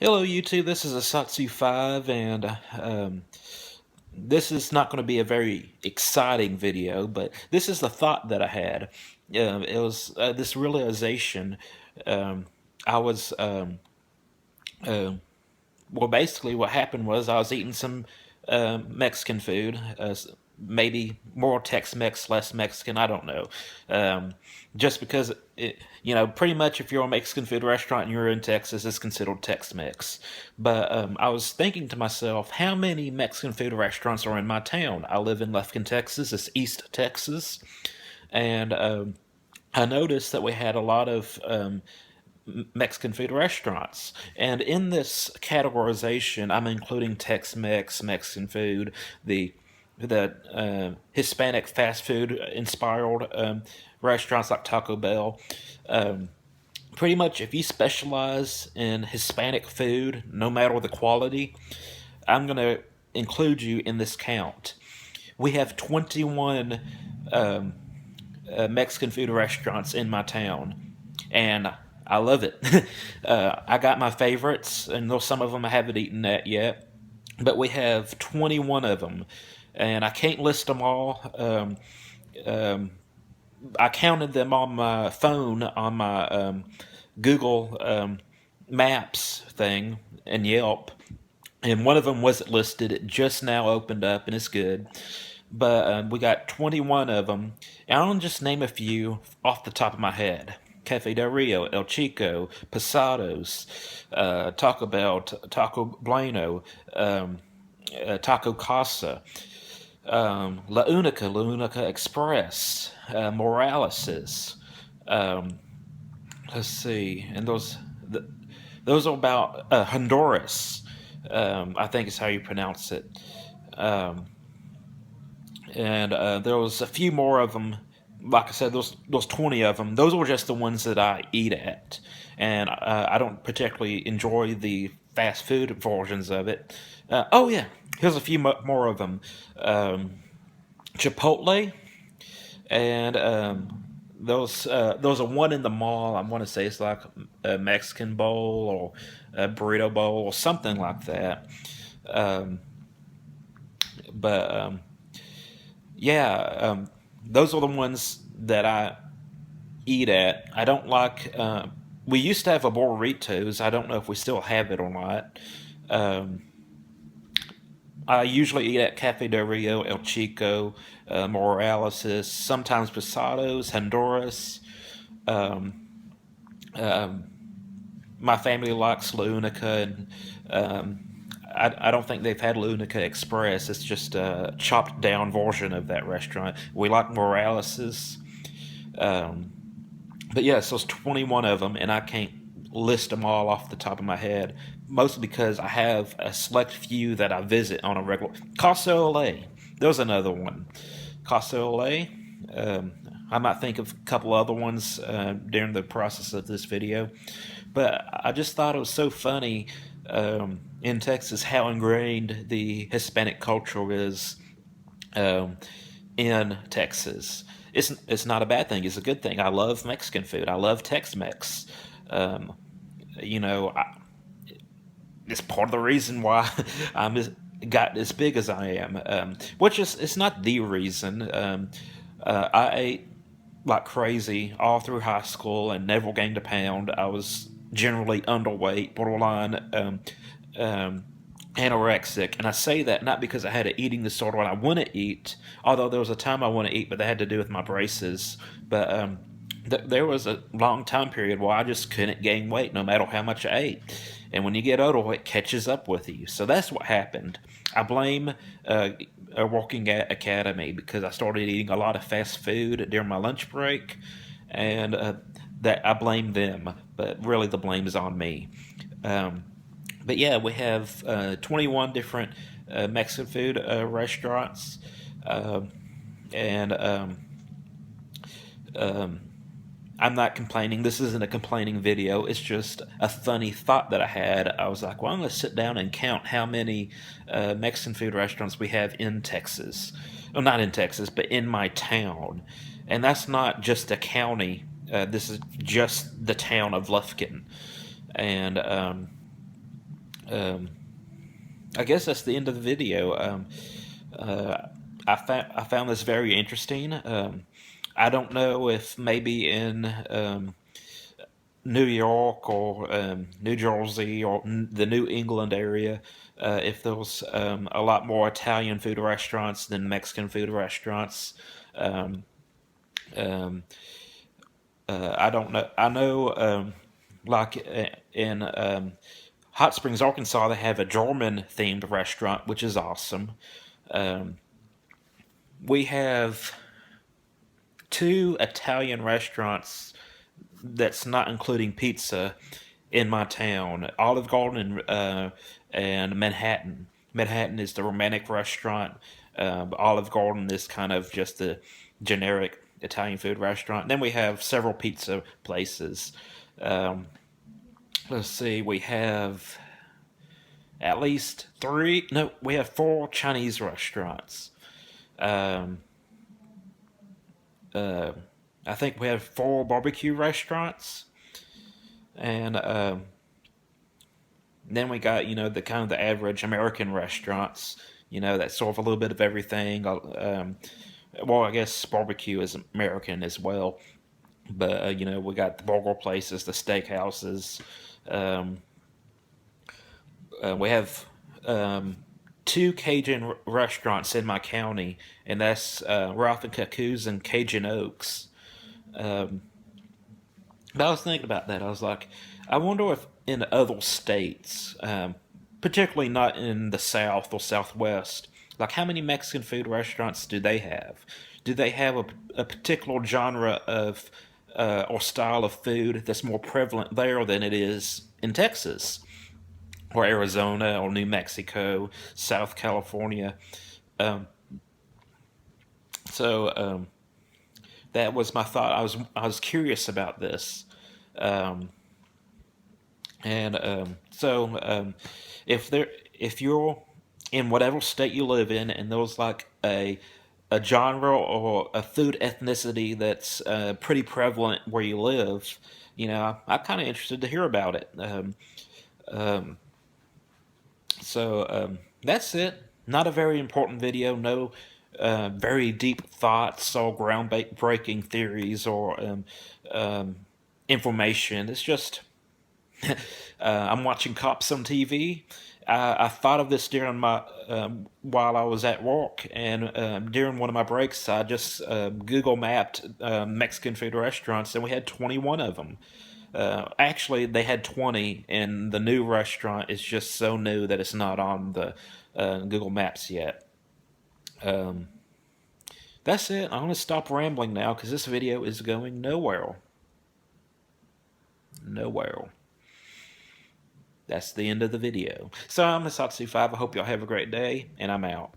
Hello, YouTube. This is a Satsu 5, and this is not going to be a very exciting video, but this is the thought that I had. It was this realization. Um, I was, well, basically, what happened was I was eating some Mexican food, maybe more Tex-Mex, less Mexican. I don't know. Just because pretty much if you're a Mexican food restaurant and you're in Texas, it's considered Tex-Mex. But I was thinking to myself, how many Mexican food restaurants are in my town? I live in Lufkin, Texas. It's East Texas, and I noticed that we had a lot of Mexican food restaurants. And in this categorization, I'm including Tex-Mex, Mexican food, the Hispanic fast food inspired restaurants like Taco Bell. Pretty much, if you specialize in Hispanic food, no matter the quality, I'm going to include you in this count. We have 21 Mexican food restaurants in my town, and I love it. I got my favorites, and though some of them I haven't eaten at yet, but we have 21 of them, and I can't list them all. I counted them on my phone on my Google Maps thing and Yelp, and one of them wasn't listed. It just now opened up, and it's good. But we got 21 of them. And I'll just name a few off the top of my head. Cafe Del Rio, El Chico, Posados, Taco Bell, Taco Bueno, Taco Casa, La Unica Express, Morales's. Um, let's see, and those are about Honduras. I think is how you pronounce it. Um, and there was a few more of them. Like I said, those 20 of them. Those were just the ones that I eat at, and I don't particularly enjoy the fast food versions of it. Oh yeah, here's a few more of them. Chipotle, and those are one in the mall. I want to say it's like a Mexican bowl or a burrito bowl or something like that. Um, but yeah, those are the ones that I eat at. I don't like. We used to have a burritos. I don't know if we still have it or not. Um, I usually eat at Cafe Del Rio, El Chico, Morales, sometimes Posados, Honduras. Um, um, my family likes La Unica, and I don't think they've had La Unica Express. It's just a chopped down version of that restaurant. We like Morales's. Um, but yes, there's 21 of them, and I can't list them all off the top of my head. Mostly because I have a select few that I visit on a regular. Casa Olay, there's another one. Casa Olay. Um, I might think of a couple other ones during the process of this video, but I just thought it was so funny in Texas how ingrained the Hispanic culture is um, in Texas. It's not a bad thing. It's a good thing. I love Mexican food. I love Tex-Mex. Um, you know, I, it's part of the reason why got as big as I am. Which is it's not the reason. I ate like crazy all through high school and never gained a pound. I was generally underweight, borderline um, anorexic, and I say that not because I had an eating disorder and I want to eat, although there was a time I want to eat, but that had to do with my braces. But there was a long time period where I just couldn't gain weight no matter how much I ate. And when you get older, it catches up with you. So that's what happened. I blame a working at academy because I started eating a lot of fast food during my lunch break, and that I blame them. But really, the blame is on me. Um, but yeah, we have 21 different Mexican food restaurants, um, and um, I'm not complaining. This isn't a complaining video. It's just a funny thought that I had. I was like, well, I'm going to sit down and count how many Mexican food restaurants we have in Texas. Well, not in Texas, but in my town. And that's not just a county. This is just the town of Lufkin. And Um, I guess that's the end of the video. Uh, I found this very interesting. I don't know if maybe in New York or New Jersey or the New England area, if there was a lot more Italian food restaurants than Mexican food restaurants. Um, um, I don't know. I know, like in Hot Springs, Arkansas, they have a German themed restaurant, which is awesome. Um, we have two Italian restaurants that's not including pizza in my town: Olive Garden and Manhattan. Manhattan is the romantic restaurant. Olive Garden is kind of just the generic Italian food restaurant. And then we have several pizza places. Um, let's see, we have at least three. No, we have four Chinese restaurants. Um, uh, I think we have four barbecue restaurants, and then we got the kind of the average American restaurants. That serve a little bit of everything. Well, I guess barbecue is American as well, but we got the burger places, the steakhouses. Um, we have um, two Cajun restaurants in my county, and that's Ralph and Cuckoo's and Cajun Oaks. Um, but I was thinking about that. I was like, I wonder if in other states, particularly not in the South or Southwest, like how many Mexican food restaurants do they have? Do they have a particular genre of or style of food that's more prevalent there than it is in Texas or Arizona or New Mexico, South California? Um, so that was my thought. I was curious about this. Um, And if if you're in whatever state you live in, and there's like a genre or a food ethnicity that's pretty prevalent where you live, I'm kind of interested to hear about it. Um, that's it. Not a very important video. No very deep thoughts or groundbreaking theories or um, information. It's just I'm watching cops on TV. I thought of this during my while I was at work, and during one of my breaks, I just Google mapped Mexican food restaurants, and we had 21 of them. Actually, they had 20, and the new restaurant is just so new that it's not on the Google Maps yet. Um, that's it. I'm gonna stop rambling now because this video is going nowhere. Nowhere. That's the end of the video. So I'm Satsu5. I hope y'all have a great day, and I'm out.